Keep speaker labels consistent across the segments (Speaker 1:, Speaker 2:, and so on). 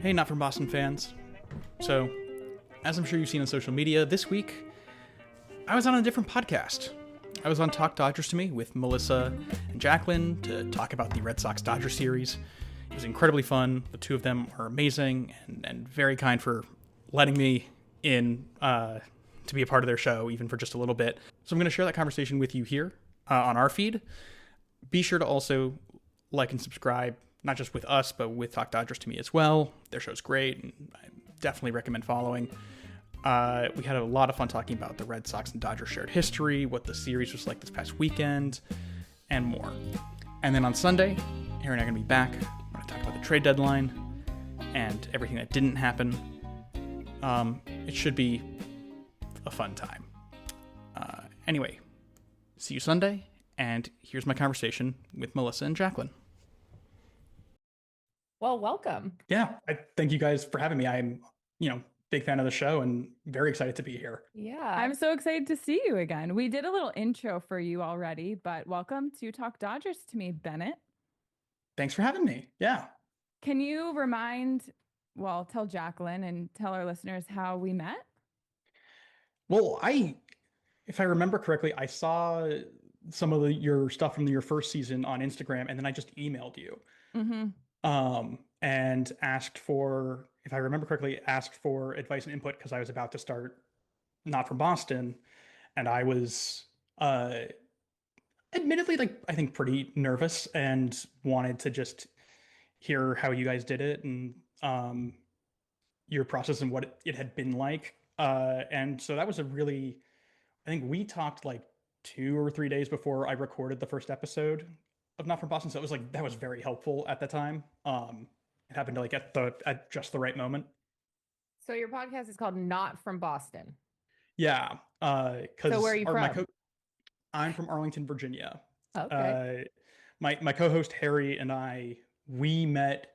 Speaker 1: Hey, Not From Boston fans. So, as I'm sure you've seen on social media, this week I was on a different podcast. I was on Talk Dodgers to Me with Melissa and Jacqueline to talk about the Red Sox Dodger series. It was incredibly fun. The two of them are amazing and very kind for letting me in to be a part of their show, even for just a little bit. So I'm going to share that conversation with you here on our feed. Be sure to also like and subscribe, not just with us, but with Talk Dodgers to Me as well. Their show's great, and I definitely recommend following. We had a lot of fun talking about the Red Sox and Dodgers shared history, what the series was like this past weekend, and more. And then on Sunday, Harry and I are going to be back. We're going to talk about the trade deadline and everything that didn't happen. It should be a fun time. Anyway, see you Sunday, and here's my conversation with Melissa and Jacqueline.
Speaker 2: Well, welcome.
Speaker 1: Yeah, I thank you guys for having me. I'm, big fan of the show and very excited to be here.
Speaker 2: Yeah.
Speaker 3: I'm so excited to see you again. We did a little intro for you already, but welcome to Talk Dodgers to Me, Bennett.
Speaker 1: Thanks for having me. Yeah.
Speaker 3: Can you tell Jacqueline and tell our listeners how we met?
Speaker 1: Well, if I remember correctly, I saw some of your stuff from your first season on Instagram, and then I just emailed you. And asked for, if I remember correctly, asked for advice and input because I was about to start Not From Boston, and I was admittedly, I think pretty nervous and wanted to just hear how you guys did it and your process and what it had been like. And so that was I think we talked like 2 or 3 days before I recorded the first episode of Not From Boston. So it was that was very helpful at the time. It happened to at just the right moment.
Speaker 2: So your podcast is called Not From Boston.
Speaker 1: Yeah.
Speaker 2: So where are you from?
Speaker 1: I'm from Arlington, Virginia.
Speaker 2: Okay.
Speaker 1: My co-host Harry and we met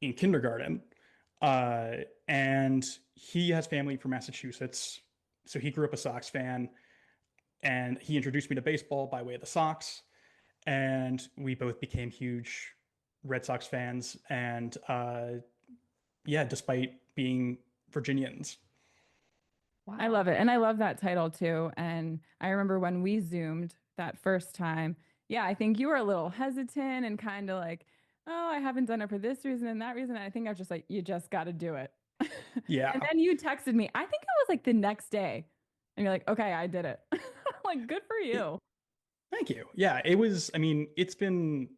Speaker 1: in kindergarten. And he has family from Massachusetts. So he grew up a Sox fan, and he introduced me to baseball by way of the Sox. And we both became huge Red Sox fans. And despite being Virginians.
Speaker 3: Wow. I love it. And I love that title too. And I remember when we Zoomed that first time, I think you were a little hesitant and kind of like, oh, I haven't done it for this reason and that reason. And I think I was just like, you just got to do it.
Speaker 1: Yeah.
Speaker 3: And then you texted me, I think it was like the next day. And you're like, okay, I did it. Like, good for you.
Speaker 1: Thank you. Yeah, it's been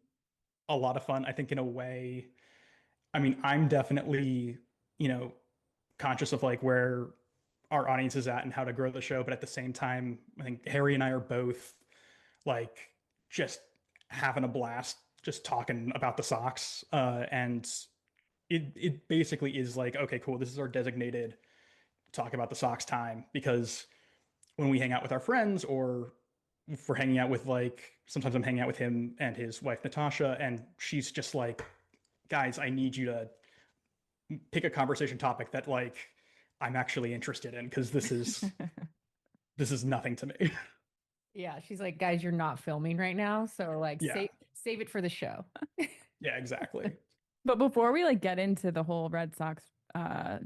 Speaker 1: a lot of fun. I think in a way, I'm definitely, conscious of where our audience is at and how to grow the show. But at the same time, I think Harry and I are both just having a blast, just talking about the Sox. And it basically is okay, cool. This is our designated talk about the Sox time, because when we hang out with our friends, or if we're hanging out with sometimes I'm hanging out with him and his wife Natasha, and she's just like, guys, I need you to pick a conversation topic that I'm actually interested in, because this is nothing to me.
Speaker 2: Yeah, she's like, guys, you're not filming right now, so save it for the show.
Speaker 1: Yeah, exactly.
Speaker 3: But before we get into the whole Red Sox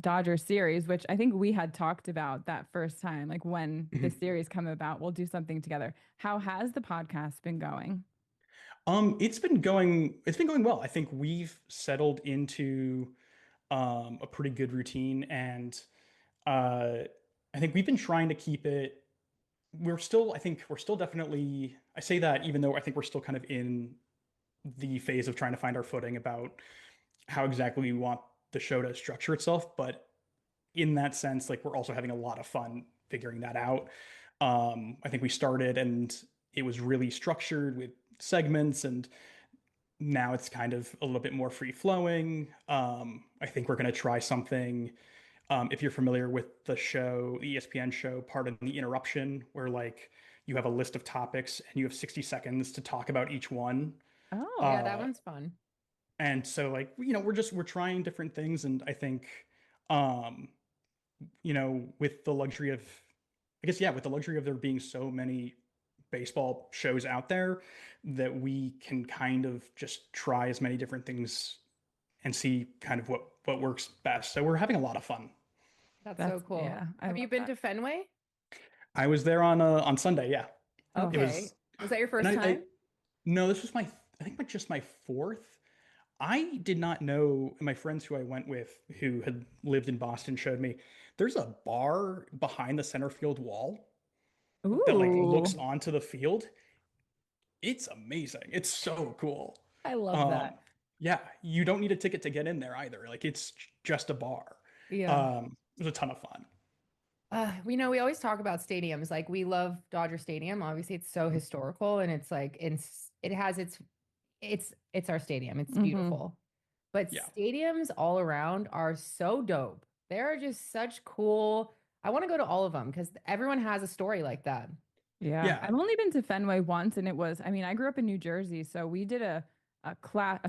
Speaker 3: Dodgers series, which I think we had talked about that first time, when the series come about, we'll do something together. How has the podcast been going?
Speaker 1: It's been going well. I think we've settled into a pretty good routine, and I think we've been trying to keep it. I think we're still definitely, I say that even though I think we're still kind of in the phase of trying to find our footing about how exactly we want the show to structure itself. But in that sense, we're also having a lot of fun figuring that out. I think we started and it was really structured with segments, and now it's kind of a little bit more free flowing. I think we're going to try something. If you're familiar with the show, the ESPN show, Pardon the Interruption, where you have a list of topics and you have 60 seconds to talk about each one.
Speaker 3: Oh,
Speaker 2: yeah, that one's fun.
Speaker 1: And so we're trying different things. And I think, with the luxury of, with the luxury of there being so many baseball shows out there, that we can kind of just try as many different things and see kind of what works best. So we're having a lot of fun.
Speaker 2: That's so cool.
Speaker 3: Yeah, I
Speaker 2: Have you
Speaker 3: love
Speaker 2: been
Speaker 3: that.
Speaker 2: to Fenway?
Speaker 1: I was there on Sunday, yeah.
Speaker 3: Oh,
Speaker 1: It
Speaker 2: Okay.
Speaker 1: was,
Speaker 2: Was that your
Speaker 1: and
Speaker 2: first time?
Speaker 1: no, this was I think just my fourth. I did not know, and my friends who I went with who had lived in Boston showed me there's a bar behind the center field wall that like looks
Speaker 3: ooh,
Speaker 1: onto the field. It's amazing. It's so cool.
Speaker 2: I love that.
Speaker 1: Um, yeah, you don't need a ticket to get in there either. Like it's just a bar.
Speaker 2: Yeah.
Speaker 1: It was a ton of fun.
Speaker 2: We know we always talk about stadiums. Like we love Dodger Stadium. Obviously, it's so historical and it's like it has it's our stadium. It's
Speaker 3: mm-hmm.
Speaker 2: beautiful. But
Speaker 1: Yeah.
Speaker 2: stadiums all around are so dope. They're just such cool. I want to go to all of them because everyone has a story like that.
Speaker 3: Yeah,
Speaker 1: Yeah.
Speaker 3: I've only been to Fenway once, and it was, I mean, I grew up in New Jersey, so we did a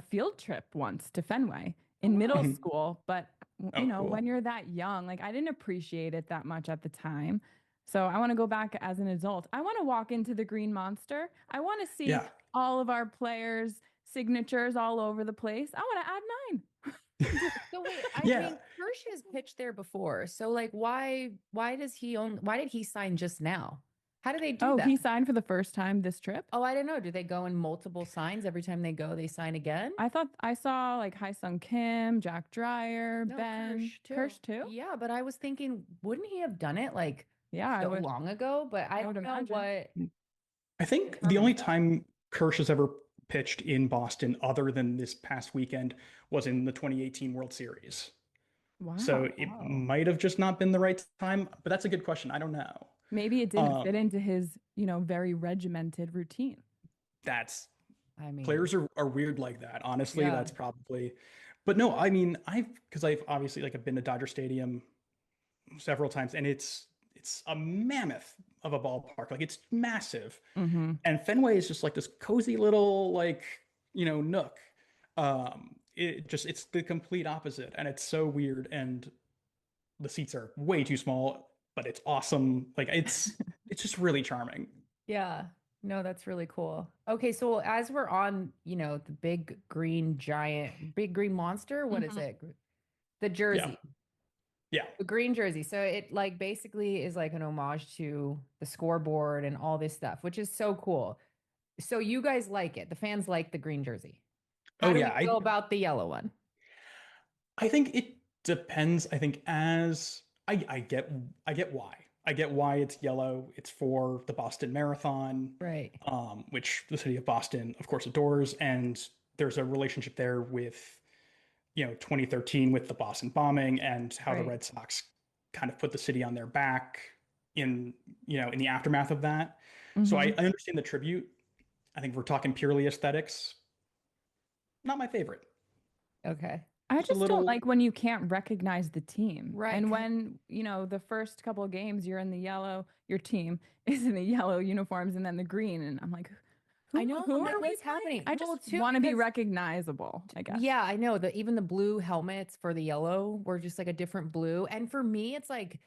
Speaker 3: field trip once to Fenway
Speaker 2: Oh,
Speaker 3: in middle
Speaker 2: wow.
Speaker 1: Mhm.
Speaker 3: school, but
Speaker 1: Oh,
Speaker 3: when
Speaker 1: cool.
Speaker 3: you're that young, like I didn't appreciate it that much at the time. So I want to go back as an adult. I want to walk into the Green Monster. I want to see
Speaker 1: Yeah.
Speaker 3: all of our players' signatures all over the place. I want to add mine.
Speaker 2: So wait, I
Speaker 1: Yeah.
Speaker 2: mean, Kersh has pitched there before. So like why did he sign just now? How do they do
Speaker 3: Oh,
Speaker 2: that?
Speaker 3: he signed for the first time this trip.
Speaker 2: Oh, I didn't know. Do they go in multiple signs every time they go, they sign again?
Speaker 3: I thought I saw like Hai Sung Kim, Jack Dreyer,
Speaker 2: No,
Speaker 3: Ben,
Speaker 2: Kersh too.
Speaker 3: Kirsch too.
Speaker 2: Yeah, but I was thinking, wouldn't he have done it like
Speaker 3: Yeah, I
Speaker 2: so
Speaker 3: would.
Speaker 2: long ago? But I
Speaker 3: I would
Speaker 2: don't know
Speaker 3: imagine.
Speaker 2: what
Speaker 1: I think the only
Speaker 2: determines that.
Speaker 1: time Kirsch has ever pitched in Boston, other than this past weekend, was in the 2018 World Series. So
Speaker 3: Wow.
Speaker 1: it
Speaker 2: Oh.
Speaker 1: might have just not been the right time, but that's a good question. I don't know.
Speaker 3: Maybe it didn't fit
Speaker 1: Um,
Speaker 3: into his, very regimented routine.
Speaker 1: that's
Speaker 2: I mean,
Speaker 1: players are weird like that. Honestly,
Speaker 2: yeah.
Speaker 1: that's probably. But no, I mean, I've obviously like I've been to Dodger Stadium several times, and it's a mammoth of a ballpark. Like it's massive,
Speaker 3: Hmm.
Speaker 1: and Fenway is just like this cozy little like nook. It's the complete opposite, and it's so weird. And the seats are way too small, but it's awesome. Like it's just really charming.
Speaker 2: Yeah. No, that's really cool. Okay, so as we're on, the big green monster, what is
Speaker 3: Hmm.
Speaker 2: it? The
Speaker 1: Yeah,
Speaker 2: jersey.
Speaker 1: yeah.
Speaker 2: The green jersey. So it like basically is like an homage to the scoreboard and all this stuff, which is so cool. So you guys like it. The fans like the green jersey. How
Speaker 1: Oh
Speaker 2: do we
Speaker 1: yeah.
Speaker 2: feel about the yellow one?
Speaker 1: I think it depends. I think as I get why. I get why it's yellow. It's for the Boston Marathon,
Speaker 2: Right.
Speaker 1: which the city of Boston, of course, adores. And there's a relationship there with, 2013 with the Boston bombing and how the
Speaker 2: Right.
Speaker 1: Red Sox kind of put the city on their back in, in the aftermath of that. So I,
Speaker 3: Hmm.
Speaker 1: I understand the tribute. I think if we're talking purely aesthetics, not my favorite.
Speaker 2: Okay.
Speaker 3: I
Speaker 1: Just a
Speaker 3: just don't
Speaker 1: little,
Speaker 3: like when you can't recognize the team.
Speaker 2: Right.
Speaker 3: And when, the first couple of games you're in the yellow, your team is in the yellow uniforms and then the green. And I'm like,
Speaker 2: I know.
Speaker 3: who
Speaker 2: I'm like,
Speaker 3: are we
Speaker 2: what's happening?
Speaker 3: playing? I
Speaker 2: Well,
Speaker 3: just
Speaker 2: too,
Speaker 3: want to be
Speaker 2: because
Speaker 3: recognizable, I guess.
Speaker 2: yeah, I know that even the blue helmets for the yellow were just like a different blue. And for me, it's like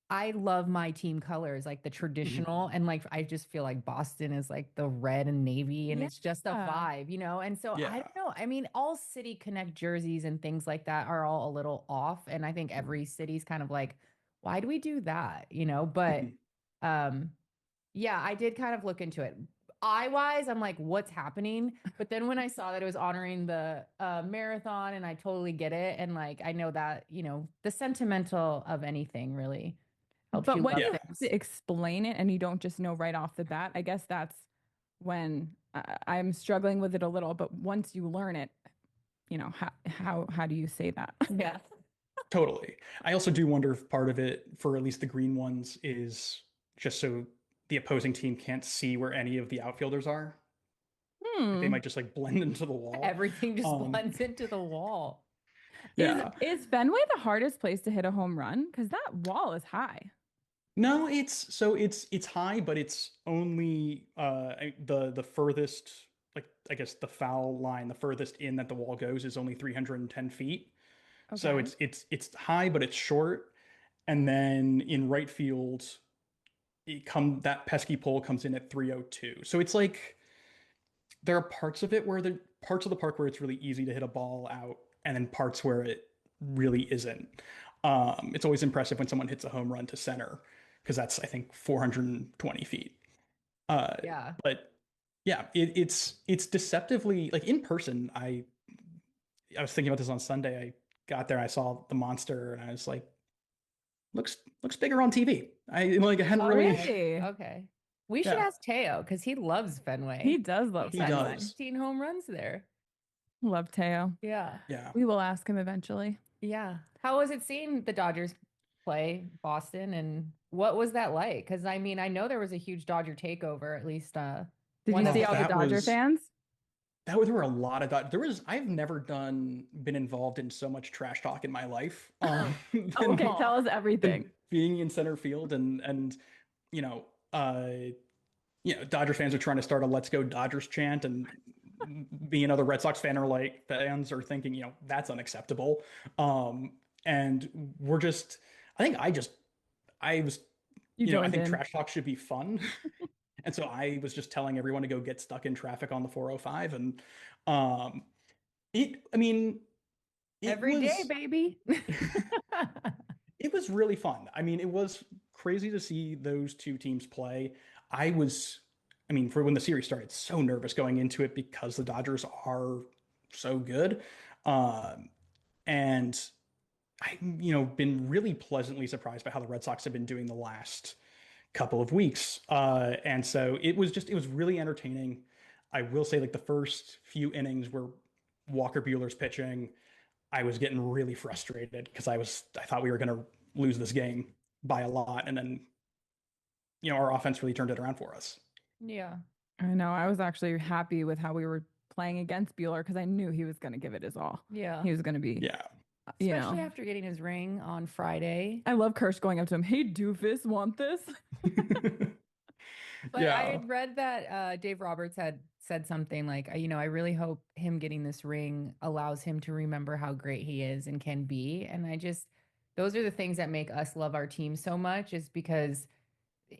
Speaker 2: I love my team colors, like the
Speaker 1: Mhm.
Speaker 2: traditional. And like I just feel like Boston is like the red and navy, and
Speaker 3: Yeah.
Speaker 2: it's just a vibe. And so I
Speaker 1: Yeah.
Speaker 2: don't know. I mean, all City Connect jerseys and things like that are all a little off. And I think every city's kind of like, why do we do that? But
Speaker 1: Mhm.
Speaker 2: um yeah, I did kind of look into it. Eye wise, I'm like, what's happening? But then when I saw that it was honoring the marathon, and I totally get it. And like, I know that, the sentimental of anything really helps
Speaker 3: But
Speaker 2: you
Speaker 3: when
Speaker 2: love
Speaker 3: you
Speaker 1: Yeah.
Speaker 3: have
Speaker 2: things.
Speaker 3: to explain it and you don't just know right off the bat, I guess that's when I'm struggling with it a little. But once you learn it, how do you say that?
Speaker 2: Yeah.
Speaker 1: Totally. I also do wonder if part of it, for at least the green ones, is just so the opposing team can't see where any of the outfielders are. Like they
Speaker 3: Hmm.
Speaker 1: might just like blend into the wall.
Speaker 2: Everything just
Speaker 1: Um,
Speaker 2: blends into the wall.
Speaker 3: Is
Speaker 1: yeah.
Speaker 3: is Fenway the hardest place to hit a home run? Because that wall is high.
Speaker 1: No, it's high, but it's only the furthest, like I guess the foul line, the furthest in that the wall goes is only 310 feet. So
Speaker 3: Okay.
Speaker 1: it's high, but it's short. And then in right field, that pesky pole comes in at 302. So it's like there are parts of it where the parts of the park where it's really easy to hit a ball out, and then parts where it really isn't. It's always impressive when someone hits a home run to center because that's, I think, 420 feet. Uh,
Speaker 2: Yeah.
Speaker 1: but yeah, it's deceptively like in person. I was thinking about this on Sunday. I got there, I saw the monster, and I was like, looks bigger on TV. I hadn't
Speaker 2: Oh,
Speaker 1: really.
Speaker 3: Really?
Speaker 2: Okay. We should
Speaker 1: Yeah,
Speaker 2: ask Teo because he loves Fenway.
Speaker 3: He does
Speaker 2: He's
Speaker 3: love
Speaker 1: he
Speaker 2: had
Speaker 3: Fenway.
Speaker 1: does.
Speaker 2: 16 home runs there.
Speaker 3: Love Teo.
Speaker 2: Yeah.
Speaker 1: Yeah.
Speaker 3: We will ask him eventually.
Speaker 2: Yeah. How was it seeing the Dodgers play Boston, and what was that like? Because I mean, I know there was a huge Dodger takeover, at least
Speaker 3: Did
Speaker 2: one
Speaker 3: you
Speaker 2: of
Speaker 3: see
Speaker 2: the
Speaker 3: all the
Speaker 1: that
Speaker 3: Dodger
Speaker 1: was
Speaker 3: fans?
Speaker 1: there were a lot of there was I've never been involved in so much trash talk in my life. Than,
Speaker 3: Okay, tell us everything.
Speaker 1: than being in center field and you know uh Dodger fans are trying to start a "Let's Go Dodgers" chant, and me and other Red Sox fans are thinking, that's unacceptable. And we're just, I think I was,
Speaker 3: You
Speaker 1: I
Speaker 3: joined
Speaker 1: think
Speaker 3: in.
Speaker 1: trash talk should be fun. And so I was just telling everyone to go get stuck in traffic on the 405. And um, I mean, it
Speaker 2: every day,
Speaker 1: was,
Speaker 2: baby.
Speaker 1: it was really fun. I mean, it was crazy to see those two teams play. I was, I mean, for when the series started, so nervous going into it because the Dodgers are so good. Um, and I, been really pleasantly surprised by how the Red Sox have been doing the last couple of weeks. And so it was really entertaining. I will say, like, the first few innings where Walker Bueller's pitching, I was getting really frustrated because I thought we were going to lose this game by a lot. And then, our offense really turned it around for us.
Speaker 2: Yeah.
Speaker 3: I know. I was actually happy with how we were playing against Bueller because I knew he was going to give it his all.
Speaker 2: Yeah.
Speaker 3: He was going to be,
Speaker 1: Yeah.
Speaker 2: Especially after getting his ring on Friday.
Speaker 3: I love Kirsch going up to him. Hey, doofus, want this?
Speaker 2: But
Speaker 1: Yeah.
Speaker 2: I had read that Dave Roberts had said something like, I really hope him getting this ring allows him to remember how great he is and can be. And those are the things that make us love our team so much, is because,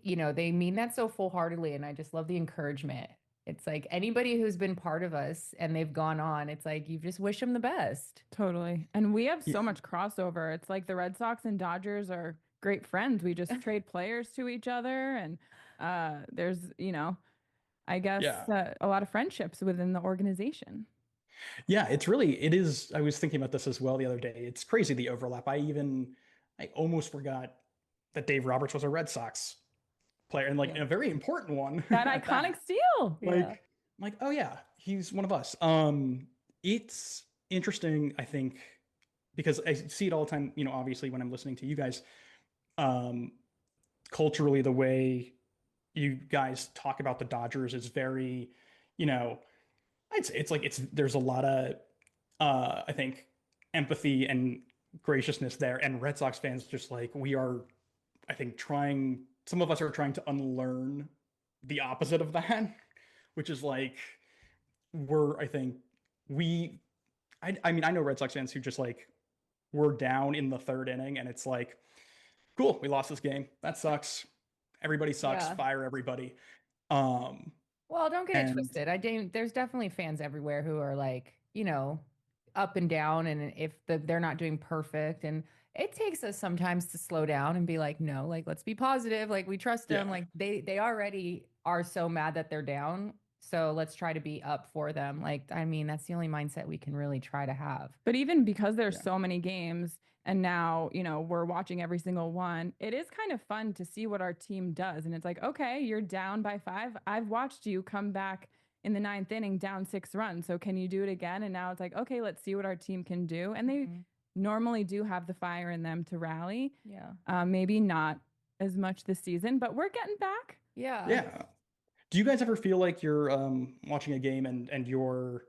Speaker 2: they mean that so full heartedly. And I just love the encouragement. It's like anybody who's been part of us and they've gone on, it's like you just wish them the best.
Speaker 3: Totally. And we have
Speaker 1: Yeah.
Speaker 3: so much crossover. It's like the Red Sox and Dodgers are great friends. We just trade players to each other. And there's, I guess
Speaker 1: Yeah.
Speaker 3: a lot of friendships within the organization.
Speaker 1: Yeah, it is. I was thinking about this as well the other day. It's crazy, the overlap. I almost forgot that Dave Roberts was a Red Sox player, and
Speaker 2: Yeah.
Speaker 1: a very important one.
Speaker 3: That
Speaker 1: at
Speaker 3: iconic steal.
Speaker 2: Yeah.
Speaker 1: Oh yeah, he's one of us. It's interesting, I think, because I see it all the time, obviously when I'm listening to you guys, culturally, the way you guys talk about the Dodgers is very, I'd say there's a lot of I think empathy and graciousness there. And Red Sox fans, just like we are, I think, some of us are trying to unlearn the opposite of that, which is like, I think I mean, I know Red Sox fans who just like, we're down in the third inning and it's like, cool, we lost this game. That sucks. Everybody sucks.
Speaker 2: Yeah.
Speaker 1: Fire everybody. Um,
Speaker 2: Well, don't get it
Speaker 1: and
Speaker 2: twisted. There's definitely fans everywhere who are like, up and down, and if they're not doing perfect, and it takes us sometimes to slow down and be like, no, like let's be positive, like we trust them,
Speaker 1: Yeah.
Speaker 2: like they already are so mad that they're down, so let's try to be up for them. Like, I mean, that's the only mindset we can really try to have.
Speaker 3: But even because there's
Speaker 1: Yeah.
Speaker 3: so many games and now, we're watching every single one, it is kind of fun to see what our team does. And it's like, okay, you're down by 5. I've watched you come back in the 9th inning down 6 runs. So can you do it again? And now it's like, okay, let's see what our team can do. And they
Speaker 2: Mhm.
Speaker 3: normally do have the fire in them to rally.
Speaker 2: Yeah.
Speaker 3: Maybe not as much this season, but we're getting back.
Speaker 2: Yeah.
Speaker 1: Yeah. Do you guys ever feel like you're watching a game and your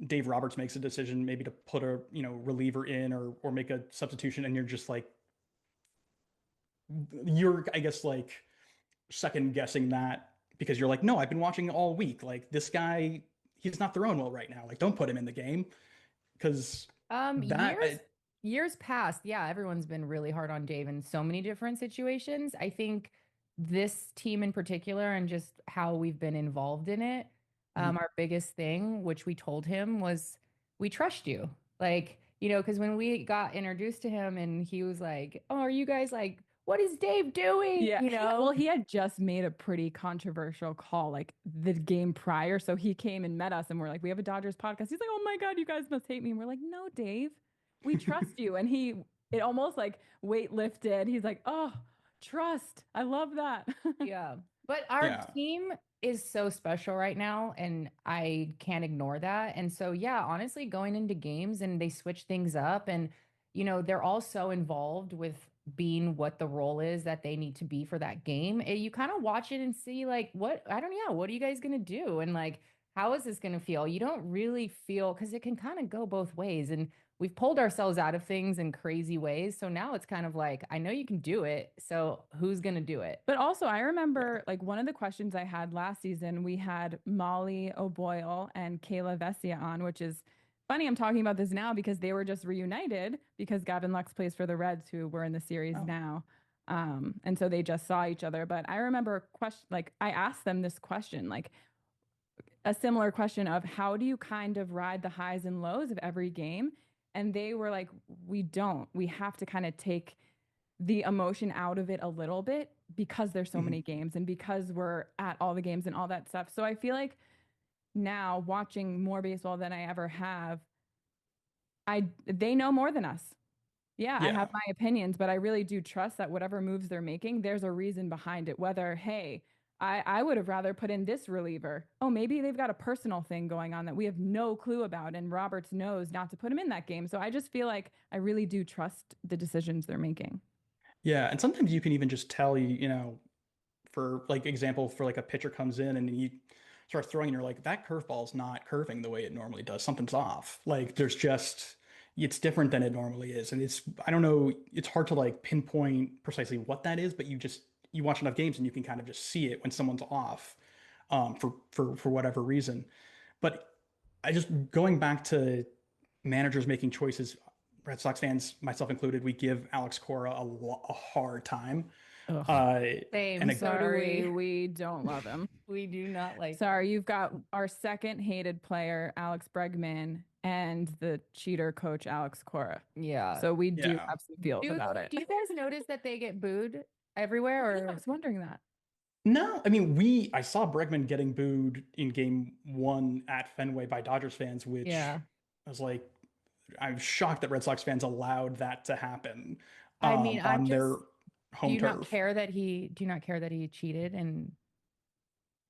Speaker 1: Dave Roberts makes a decision maybe to put a reliever in or make a substitution, and you're just like, I guess, like, second guessing that because you're like, no, I've been watching all week, like this guy, he's not throwing well right now, like don't put him in the game because that
Speaker 2: Years past, yeah, everyone's been really hard on Dave in so many different situations. I think this team in particular, and just how we've been involved in it,
Speaker 1: Mhm.
Speaker 2: our biggest thing, which we told him, was we trust you. Like, because when we got introduced to him and he was like, "Oh, are you guys like, what is Dave doing?"
Speaker 3: Yeah. Well, he had just made a pretty controversial call like the game prior. So he came and met us and we're like, we have a Dodgers podcast. He's like, oh my God, you guys must hate me. And we're like, no, Dave, we trust you. And it almost like weight lifted. He's like, oh, trust. I love that.
Speaker 2: Yeah. But our
Speaker 1: Yeah.
Speaker 2: team is so special right now, and I can't ignore that. And so, yeah, honestly, going into games and they switch things up, and, they're all so involved with being what the role is that they need to be for that game. You kind of watch it and see, like, what are you guys going to do? And, like, how is this going to feel? You don't really feel, because it can kind of go both ways. And we've pulled ourselves out of things in crazy ways. So now it's kind of like, I know you can do it. So who's going to do it?
Speaker 3: But also, I remember like one of the questions I had last season, we had Molly O'Boyle and Kayla Vesia on, which is funny. I'm talking about this now because they were just reunited because Gavin Lux plays for the Reds, who were in the series now. And so they just saw each other. But I remember I asked them this question, like a similar question of how do you kind of ride the highs and lows of every game? And they were like, we don't. We have to kind of take the emotion out of it a little bit because there's so many games and because we're at all the games and all that stuff. So I feel like now watching more baseball than I ever have, they know more than us. Yeah, I have my opinions, but I really do trust that whatever moves they're making, there's a reason behind it. Whether, hey, I would have rather put in this reliever. Oh, maybe they've got a personal thing going on that we have no clue about, and Roberts knows not to put him in that game. So I just feel like I really do trust the decisions they're making.
Speaker 1: Yeah, and sometimes you can even just tell for like example, for like a pitcher comes in and you start throwing and you're like, that curveball's not curving the way it normally does. Something's off. Like it's different than it normally is. And I don't know, it's hard to like pinpoint precisely what that is, but you watch enough games and you can kind of just see it when someone's off, for whatever reason. But I just going back to managers making choices, Red Sox fans, myself included, we give Alex Cora a hard time.
Speaker 2: Same.
Speaker 1: And
Speaker 3: Sorry, we don't love him.
Speaker 2: We do not like.
Speaker 3: Sorry, you've got our second hated player, Alex Bregman, and the cheater coach, Alex Cora.
Speaker 2: Yeah.
Speaker 3: So we do have some feels about it.
Speaker 2: Do you guys notice that they get booed everywhere? Or
Speaker 3: I was wondering that.
Speaker 1: No, I mean, I saw Bregman getting booed in game 1 at Fenway by Dodgers fans, which I was like, I'm shocked that Red Sox fans allowed that to happen.
Speaker 2: I mean,
Speaker 1: on their home
Speaker 2: do you
Speaker 1: turf.
Speaker 2: not care that he cheated? And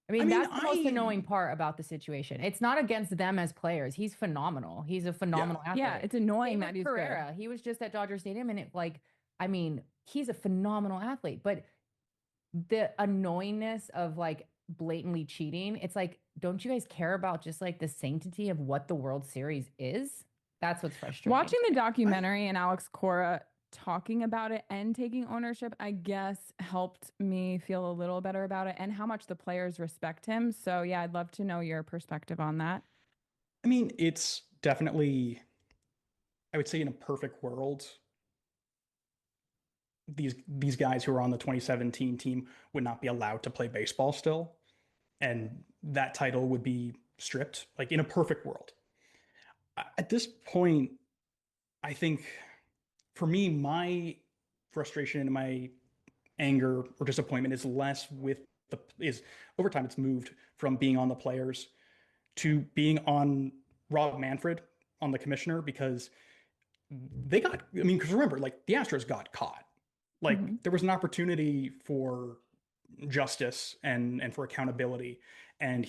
Speaker 2: I mean, that's the most annoying part about the situation. It's not against them as players. He's phenomenal. He's a phenomenal athlete.
Speaker 3: Yeah, it's annoying that he's
Speaker 2: Pereira. He was just at Dodger Stadium, and he's a phenomenal athlete. But the annoyingness of like blatantly cheating, it's like, don't you guys care about just like the sanctity of what the World Series is? That's what's frustrating.
Speaker 3: Watching the documentary and Alex Cora talking about it and taking ownership, I guess, helped me feel a little better about it and how much the players respect him. So yeah, I'd love to know your perspective on that.
Speaker 1: I mean, it's definitely, I would say in a perfect world, these guys who are on the 2017 team would not be allowed to play baseball still, and that title would be stripped, like in a perfect world. At this point, I think for me, my frustration and my anger or disappointment is less with over time it's moved from being on the players to being on Rob Manfred, on the commissioner, because because remember, like the Astros got caught. Like there was an opportunity for justice and for accountability, and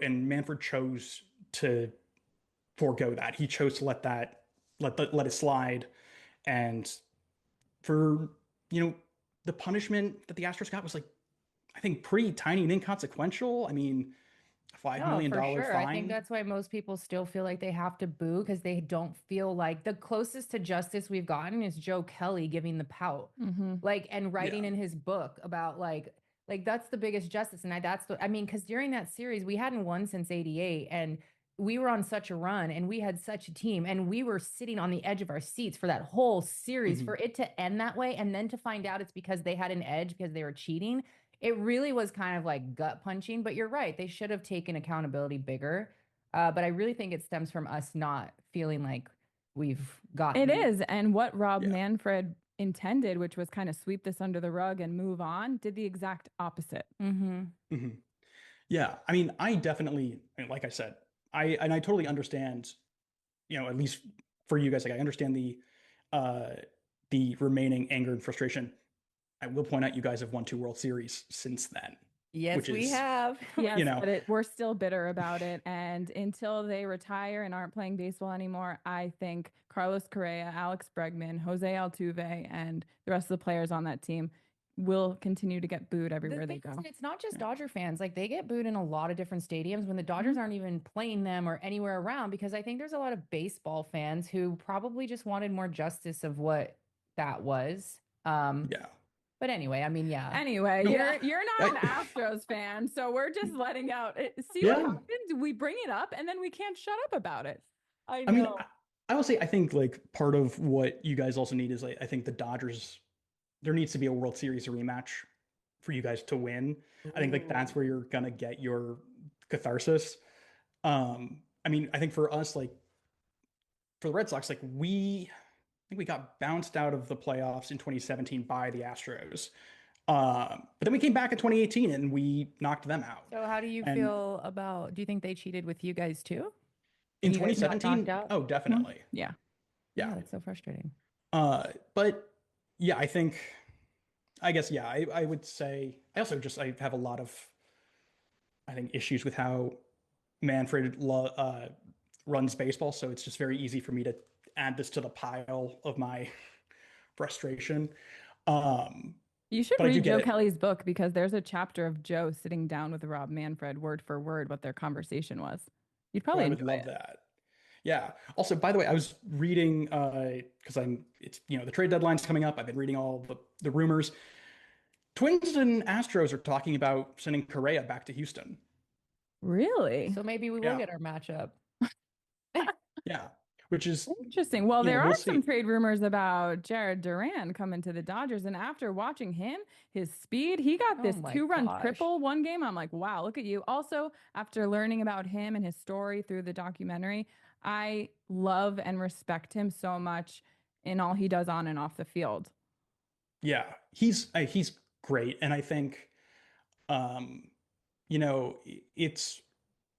Speaker 1: Manfred chose to forego that. He chose to let it slide, and for the punishment that the Astros got was like, I think pretty tiny and inconsequential. I mean, $5 million fine.
Speaker 2: I think that's why most people still feel like they have to boo, because they don't feel like the closest to justice we've gotten is Joe Kelly giving the pout, like, and writing in his book about like that's the biggest justice. And because during that series we hadn't won since '88, and we were on such a run and we had such a team and we were sitting on the edge of our seats for that whole series. For it to end that way and then to find out it's because they had an edge because they were cheating, it really was kind of like gut punching. But you're right, they should have taken accountability bigger. But I really think it stems from us not feeling like we've got.
Speaker 3: It is. And what Rob
Speaker 1: Yeah.
Speaker 3: Manfred intended, which was kind of sweep this under the rug and move on, did the exact opposite.
Speaker 2: Mm-hmm.
Speaker 1: Mhm. Yeah, I mean, I definitely, like I said, I totally understand, at least for you guys, like I understand the remaining anger and frustration. I will point out you guys have won 2 World Series since then,
Speaker 2: Yes,
Speaker 1: which
Speaker 2: we
Speaker 1: is,
Speaker 2: have.
Speaker 3: Yes,
Speaker 1: know,
Speaker 3: but we're still bitter about it. And until they retire and aren't playing baseball anymore, I think Carlos Correa, Alex Bregman, Jose Altuve, and the rest of the players on that team will continue to get booed everywhere they
Speaker 2: thing
Speaker 3: go.
Speaker 2: is, it's not just
Speaker 1: Yeah.
Speaker 2: Dodger fans. Like they get booed in a lot of different stadiums when the Dodgers aren't even playing them or anywhere around, because I think there's a lot of baseball fans who probably just wanted more justice of what that was.
Speaker 1: yeah.
Speaker 2: But anyway, I mean, yeah.
Speaker 3: Anyway,
Speaker 1: No,
Speaker 3: you're not an
Speaker 1: I-
Speaker 3: Astros fan, so we're just letting out. See
Speaker 1: Yeah.
Speaker 3: what happens? We bring it up, and then we can't shut up about it. I
Speaker 1: I mean,
Speaker 3: know.
Speaker 1: I will say, I think like part of what you guys also need is like, I think the Dodgers, there needs to be a World Series rematch for you guys to win. I think like that's where you're gonna get your catharsis. I mean, I think for us, like for the Red Sox, like I think we got bounced out of the playoffs in 2017 by the Astros. But then we came back in 2018 and we knocked them out.
Speaker 2: So how do you
Speaker 1: And
Speaker 2: feel about, do you think they cheated with you guys too?
Speaker 1: in
Speaker 2: You guys got knocked
Speaker 1: 2017,
Speaker 2: out?
Speaker 1: oh, definitely.
Speaker 3: Yeah.
Speaker 1: Yeah.
Speaker 2: That's so frustrating.
Speaker 1: But yeah, I guess, yeah, I would say, I have a lot of, I think, issues with how Manfred runs baseball. So it's just very easy for me to add this to the pile of my frustration.
Speaker 3: You should
Speaker 1: But I do
Speaker 3: read
Speaker 1: get
Speaker 3: Joe
Speaker 1: it.
Speaker 3: Kelly's book because there's a chapter of Joe sitting down with Rob Manfred, word for word, what their conversation was. You'd
Speaker 1: Oh,
Speaker 3: probably
Speaker 1: I would
Speaker 3: enjoy
Speaker 1: love
Speaker 3: it.
Speaker 1: that. Yeah. Also, by the way, I was reading because it's the trade deadline's coming up. I've been reading all the rumors. Twins and Astros are talking about sending Correa back to Houston.
Speaker 3: Really?
Speaker 2: So maybe we will
Speaker 1: Yeah.
Speaker 2: get our matchup.
Speaker 1: Yeah. Which is,
Speaker 3: Interesting. Well, there
Speaker 1: we'll
Speaker 3: are some
Speaker 1: see.
Speaker 3: trade rumors about Jared Duran coming to the Dodgers. And after watching him, his speed, he got
Speaker 2: Oh
Speaker 3: this
Speaker 2: my
Speaker 3: 2-run
Speaker 2: gosh.
Speaker 3: triple one game. I'm like, wow, look at you. Also, after learning about him and his story through the documentary, I love and respect him so much in all he does on and off the field.
Speaker 1: Yeah, he's great, and I think, um, it's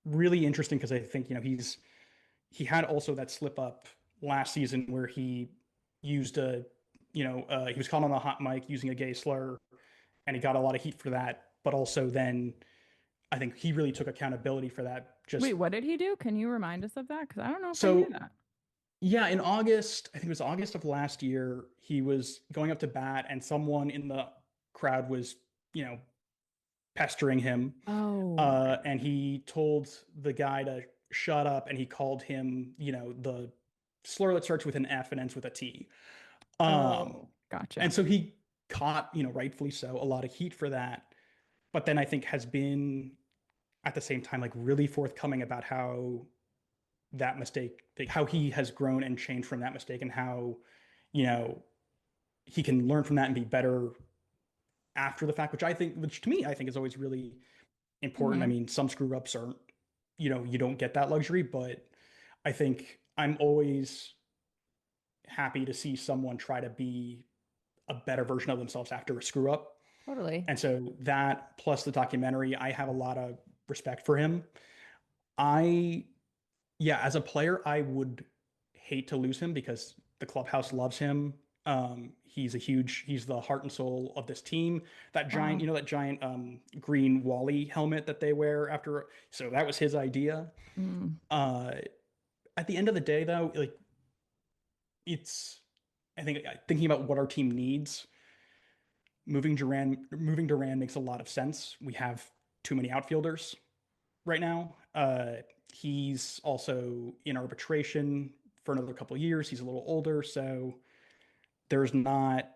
Speaker 1: really interesting because I think he had also that slip up last season where he used he was caught on the hot mic using a gay slur, and he got a lot of heat for that. But also then I think he really took accountability for that. Just
Speaker 3: Wait, what did he do? Can you remind us of that? Because I don't know if I
Speaker 1: so
Speaker 3: knew that.
Speaker 1: yeah, in August, I think it was August of last year, he was going up to bat, and someone in the crowd was, pestering him.
Speaker 3: Oh,
Speaker 1: And he told the guy to shut up, and he called him, the slur that starts with an F and ends with a T.
Speaker 3: gotcha.
Speaker 1: And so he caught, rightfully so, a lot of heat for that. But then I think has been at the same time like really forthcoming about how that mistake, like how he has grown and changed from that mistake, and how, he can learn from that and be better after the fact, which to me, I think is always really important. I
Speaker 3: Mhm.
Speaker 1: mean, some screw ups aren't, you don't get that luxury, but I think I'm always happy to see someone try to be a better version of themselves after a screw up.
Speaker 2: Totally.
Speaker 1: And so that plus the documentary, I have a lot of respect for him. I, yeah, as a player, I would hate to lose him because the clubhouse loves him. He's the heart and soul of this team. That giant,
Speaker 3: Wow.
Speaker 1: that giant green Wally helmet that they wear after. So that was his idea.
Speaker 3: Mm.
Speaker 1: At the end of the day, though, like I think thinking about what our team needs, moving Duran makes a lot of sense. We have too many outfielders right now. He's also in arbitration for another couple of years. He's a little older, so there's not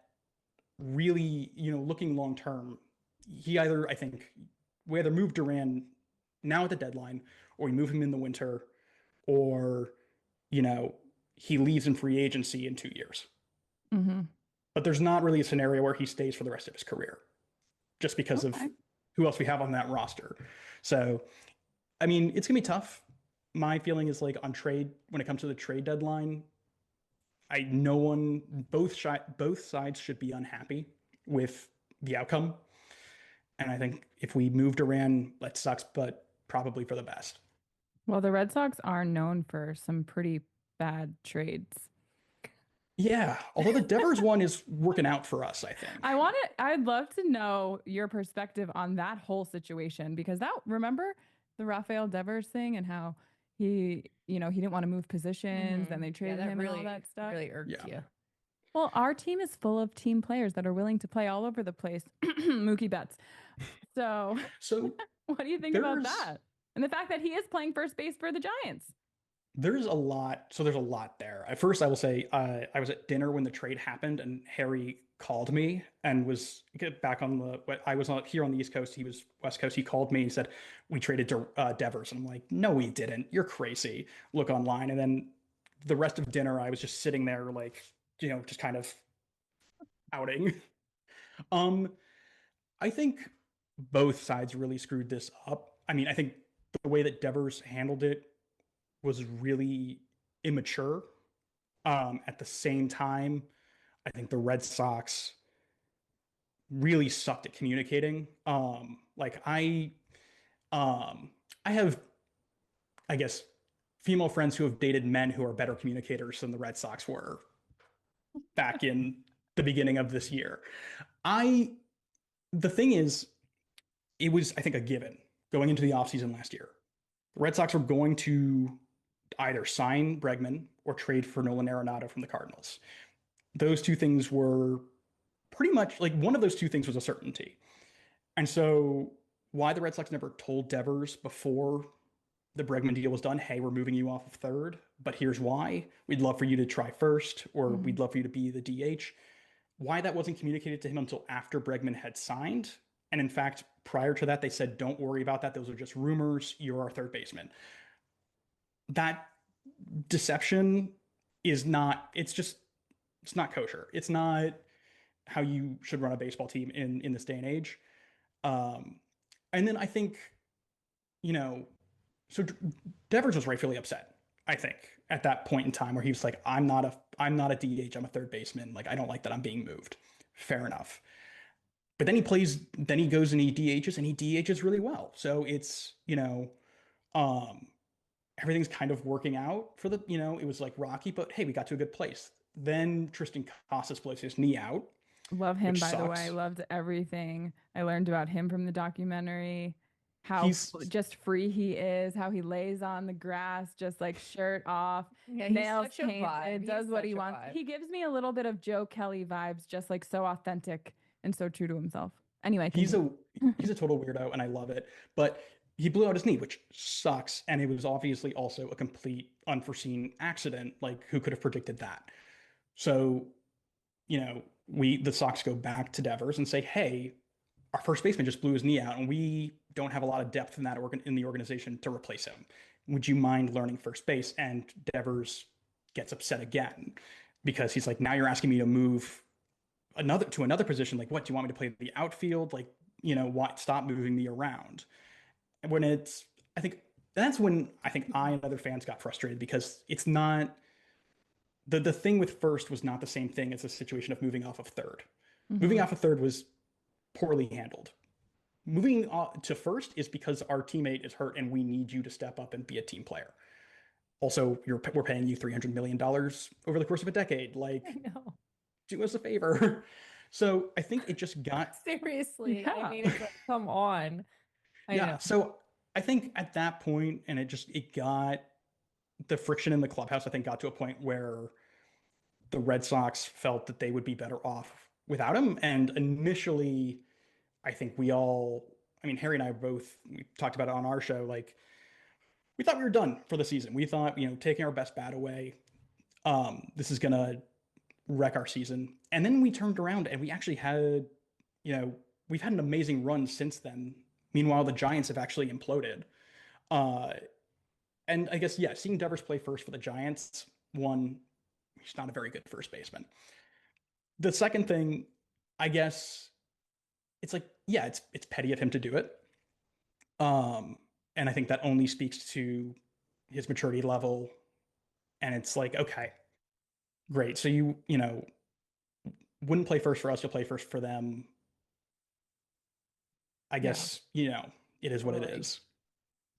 Speaker 1: really, looking long term. I think, we either move Duran now at the deadline, or we move him in the winter, or he leaves in free agency in 2 years.
Speaker 3: Mm-hmm.
Speaker 1: But there's not really a scenario where he stays for the rest of his career, just because of
Speaker 3: Okay.
Speaker 1: who else we have on that roster. So, I mean, it's gonna be tough. My feeling is like when it comes to the trade deadline, no one, both sides should be unhappy with the outcome. And I think if we move Duran, that sucks, but probably for the best.
Speaker 3: Well, the Red Sox are known for some pretty bad trades.
Speaker 1: Yeah, although the Devers one is working out for us, I think.
Speaker 3: I'd love to know your perspective on that whole situation because remember the Rafael Devers thing and how he didn't want to move positions, then they traded him and all that stuff.
Speaker 2: Really irked
Speaker 1: Yeah.
Speaker 2: you.
Speaker 3: Well, our team is full of team players that are willing to play all over the place. Mookie Betts. So what do you think about that? And the fact that he is playing first base for the Giants.
Speaker 1: There's a lot. So there's a lot there. At first, I will say I was at dinner when the trade happened, and Harry called me and was back on I was here on the East Coast. He was West Coast. He called me and said, "We traded Devers." And I'm like, "No, we didn't. You're crazy." Look online. And then the rest of dinner, I was just sitting there, like, just kind of outing. I think both sides really screwed this up. I mean, I think the way that Devers handled it was really immature. At the same time, I think the Red Sox really sucked at communicating. Like I have, I guess, female friends who have dated men who are better communicators than the Red Sox were back in the beginning of this year. The thing is, it was, I think, a given going into the offseason last year. The Red Sox were going to either sign Bregman or trade for Nolan Arenado from the Cardinals. Those two things were pretty much like one of those two things was a certainty. And so why the Red Sox never told Devers before the Bregman deal was done, hey, we're moving you off of third, but here's why. We'd love for you to try first, or we'd love for you to be the DH. Why that wasn't communicated to him until after Bregman had signed. And in fact, prior to that, they said, don't worry about that. Those are just rumors. You're our third baseman. That deception is not, it's not kosher. It's not how you should run a baseball team in this day and age. And then I think, so Devers was rightfully upset, I think, at that point in time where he was like, I'm not a DH, I'm a third baseman. Like, I don't like that I'm being moved. Fair enough. But then he goes and he DHs and he DHs really well. So it's, everything's kind of working out for it was like rocky, but hey, we got to a good place. Then Tristan Casas blows his knee out.
Speaker 3: Love him, by the way. Loved everything. I learned about him from the documentary. How just free he is, how he lays on the grass, just like shirt off, nails painted, does what he wants. He gives me a little bit of Joe Kelly vibes, just like so authentic and so true to himself. Anyway,
Speaker 1: he's a total weirdo and I love it. But he blew out his knee, which sucks. And it was obviously also a complete unforeseen accident. Like, who could have predicted that? So, the Sox go back to Devers and say, hey, our first baseman just blew his knee out and we don't have a lot of depth in the organization to replace him. Would you mind learning first base? And Devers gets upset again because he's like, now you're asking me to move to another position. Like, what, do you want me to play the outfield? Like, stop moving me around. And I think that's when I think I and other fans got frustrated because it's not the thing with first was not the same thing as a situation of moving off of third. Moving off of third was poorly handled. Moving to first is because our teammate is hurt and we need you to step up and be a team player. Also, we're paying you $300 million over the course of a decade. Like, do us a favor. So I think it just got
Speaker 2: seriously. Yeah. I mean, it's like, come on.
Speaker 1: I know. So I think at that point, and it got the friction in the clubhouse, I think got to a point where the Red Sox felt that they would be better off without him. And initially, I think Harry and I we talked about it on our show. Like, we thought we were done for the season. We thought, taking our best bat away, this is going to wreck our season. And then we turned around and we actually had, we've had an amazing run since then. Meanwhile, the Giants have actually imploded. And I guess, seeing Devers play first for the Giants, one, he's not a very good first baseman. The second thing, I guess, it's like, it's petty of him to do it. And I think that only speaks to his maturity level. And it's like, okay, great. So you know, wouldn't play first for us, you'll play first for them. I
Speaker 3: Yeah.
Speaker 1: guess, it is what it
Speaker 2: Totally.
Speaker 1: is.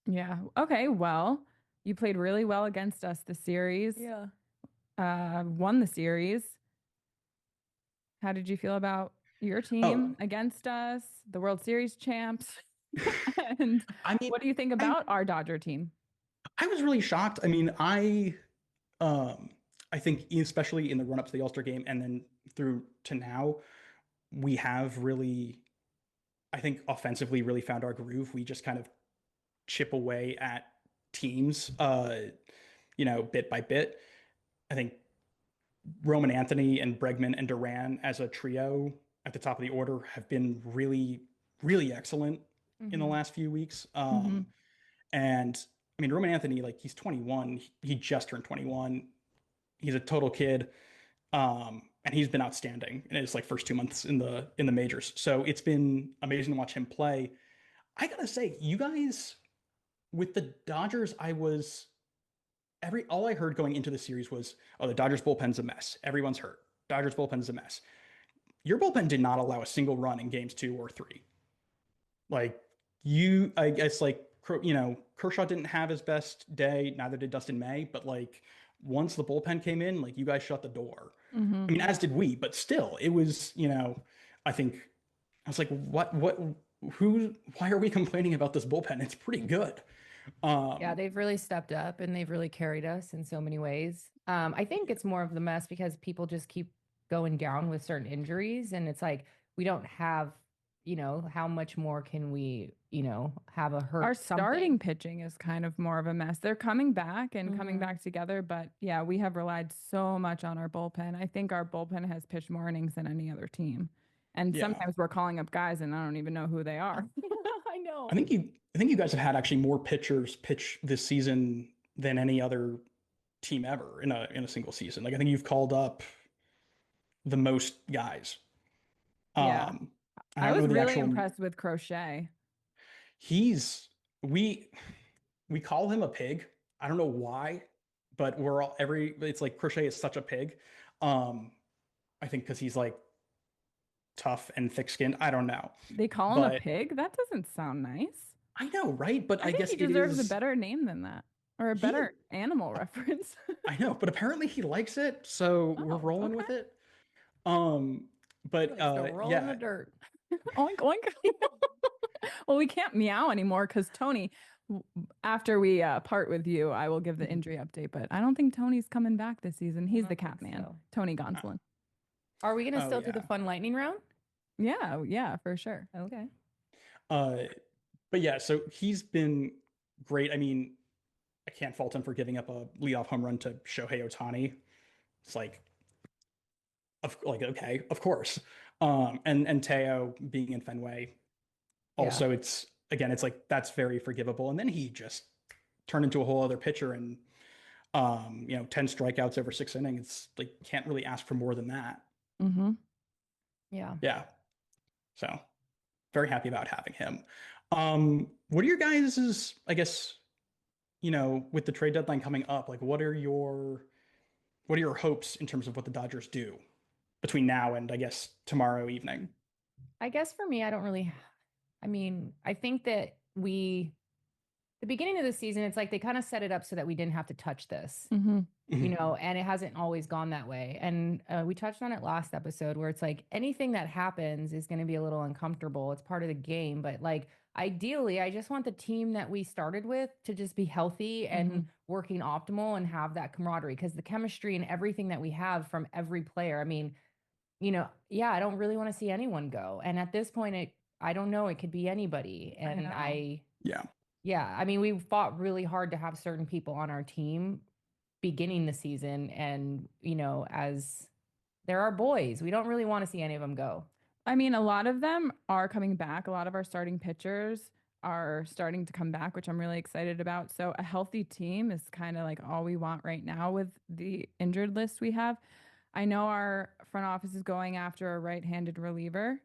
Speaker 3: Yeah. Okay. Well, you played really well against us this series.
Speaker 2: Yeah.
Speaker 3: Won the series. How did you feel about your
Speaker 1: Oh,
Speaker 3: team against us, the World Series champs? And
Speaker 1: I mean,
Speaker 3: what do you think
Speaker 1: I
Speaker 3: about our Dodger team?
Speaker 1: I was really shocked. I mean, um I think especially in the run up to the All-Star game and then through to now, we have really, I think offensively really found our groove. We just kind of chip away at teams bit by bit. I think Roman Anthony and Bregman and Duran as a trio at the top of the order have been really, really excellent in the
Speaker 2: Mm-hmm.
Speaker 1: last few weeks.
Speaker 3: Hmm.
Speaker 1: And I mean, Roman Anthony, like he's 21, he just turned 21. He's a total kid. And he's been outstanding in his like first 2 months in the majors. So it's been amazing to watch him play. I gotta say, you guys with the Dodgers, I was every all I heard going into the series was, oh, the Dodgers bullpen's a mess. Everyone's hurt. Dodgers bullpen's a mess. Your bullpen did not allow a single run in games 2 or 3. Like I guess like Kershaw didn't have his best day, neither did Dustin May, but like once the bullpen came in, like you guys shut the door.
Speaker 3: Hmm.
Speaker 1: I mean, as did we, but still, it was, I think I was like, why are we complaining about this bullpen? It's pretty good.
Speaker 2: Yeah,
Speaker 1: Um,
Speaker 2: they've really stepped up and they've really carried us in so many ways. I think it's more of the mess because people just keep going down with certain injuries, and it's like we don't have, how much more can we, have a
Speaker 3: Our
Speaker 2: hurt
Speaker 3: starting
Speaker 2: something.
Speaker 3: pitching is kind of more of a mess. They're coming back and coming
Speaker 2: Hmm.
Speaker 3: back together, but yeah, we have relied so much on our bullpen. I think our bullpen has pitched more innings than any other team. And
Speaker 1: yeah,
Speaker 3: sometimes we're calling up guys and I don't even know who they are.
Speaker 2: I know.
Speaker 1: I think you guys have had actually more pitchers pitch this season than any other team ever in a single season. Like I think you've called up the most guys.
Speaker 3: Yeah.
Speaker 1: Um, I
Speaker 3: I
Speaker 1: don't
Speaker 3: was
Speaker 1: know the
Speaker 3: really
Speaker 1: actual.
Speaker 3: impressed with Crochet.
Speaker 1: He's we call him a pig. I don't know why, but we're all every it's like Crochet is such a pig. Um, I think because he's like tough and thick-skinned. I don't know,
Speaker 3: They call him a
Speaker 1: but
Speaker 3: pig? That doesn't sound nice.
Speaker 1: I know, right? But
Speaker 3: I
Speaker 1: I
Speaker 3: think
Speaker 1: guess
Speaker 3: he
Speaker 1: it
Speaker 3: deserves a
Speaker 1: is
Speaker 3: better name than that or a
Speaker 1: he.
Speaker 3: better animal reference.
Speaker 1: I know, but apparently he likes it, so we're
Speaker 3: Oh,
Speaker 1: rolling
Speaker 3: okay.
Speaker 1: with it. Um,
Speaker 2: He
Speaker 1: but
Speaker 2: likes to roll in the
Speaker 1: yeah,
Speaker 2: dirt.
Speaker 3: Oink, oink. Well, we can't meow anymore because Tony, after we part with you, I will give the
Speaker 1: Mhm.
Speaker 3: injury update. But I don't think Tony's coming back this season.
Speaker 2: I
Speaker 3: He's the
Speaker 2: don't think
Speaker 3: cat man,
Speaker 2: so.
Speaker 3: Tony
Speaker 1: Uh,
Speaker 3: Gonsolin.
Speaker 2: Are we gonna
Speaker 1: oh
Speaker 2: still do the
Speaker 1: yeah.
Speaker 2: fun lightning round?
Speaker 3: Yeah, yeah, for sure.
Speaker 2: Okay.
Speaker 1: Uh, but yeah, so he's been great. I mean, I can't fault him for giving up a leadoff home run to Shohei Ohtani. It's like okay, of course. And Teo being in Fenway,
Speaker 2: Yeah.
Speaker 1: also it's like that's very forgivable. And then he just turned into a whole other pitcher and 10 strikeouts over 6 innings. It's like can't really ask for more than that.
Speaker 3: Mm-hmm.
Speaker 2: Yeah.
Speaker 1: Yeah. So very happy about having him. What are your guys's, I guess, with the trade deadline coming up, like what are your hopes in terms of what the Dodgers do between now and I guess tomorrow evening?
Speaker 2: I guess for me, I don't really, I mean, I think that the beginning of the season, it's like they kind of set it up so that we didn't have to touch this,
Speaker 3: Mm-hmm.
Speaker 1: Mhm.
Speaker 2: and it hasn't always gone that way. And we touched on it last episode where it's like anything that happens is going to be a little uncomfortable. It's part of the game. But like, ideally, I just want the team that we started with to just be healthy and
Speaker 3: Mhm.
Speaker 2: working optimal and have that camaraderie because the chemistry and everything that we have from every player. I mean, yeah, I don't really want to see anyone go. And at this point, I don't know, it could be anybody.
Speaker 3: I
Speaker 2: And
Speaker 3: know.
Speaker 1: Yeah.
Speaker 2: yeah, I mean, we fought really hard to have certain people on our team beginning the season. And, as there are boys, we don't really want to see any of them go.
Speaker 3: I mean, a lot of them are coming back. A lot of our starting pitchers are starting to come back, which I'm really excited about. So a healthy team is kind of like all we want right now with the injured list we have. I know our front office is going after a right-handed reliever,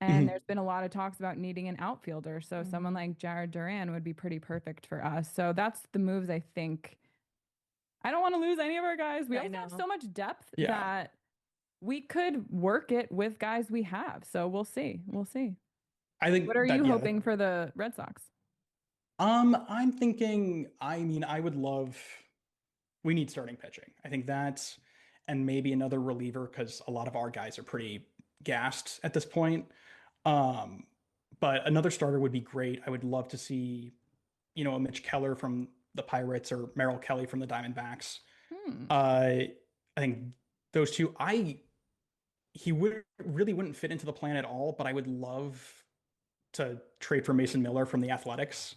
Speaker 3: and
Speaker 1: Mhm.
Speaker 3: there's been a lot of talks about needing an outfielder. So someone
Speaker 2: Mhm.
Speaker 3: like Jared Duran would be pretty perfect for us. So that's the moves I think I don't want to lose any of our guys. We
Speaker 2: I
Speaker 3: also have
Speaker 2: know.
Speaker 3: so much depth
Speaker 1: Yeah.
Speaker 3: that we could work it with guys we have. So we'll see. We'll see.
Speaker 1: I think
Speaker 3: What are
Speaker 1: that,
Speaker 3: you
Speaker 1: yeah,
Speaker 3: hoping for the Red Sox?
Speaker 1: I'm thinking, I mean, I would love, we need starting pitching. I think that's, and maybe another reliever because a lot of our guys are pretty gassed at this point. Um, but another starter would be great. I would love to see, a Mitch Keller from the Pirates or Merrill Kelly from the Diamondbacks.
Speaker 3: Hmm.
Speaker 1: I think those two, he wouldn't fit into the plan at all, but I would love to trade for Mason Miller from the Athletics.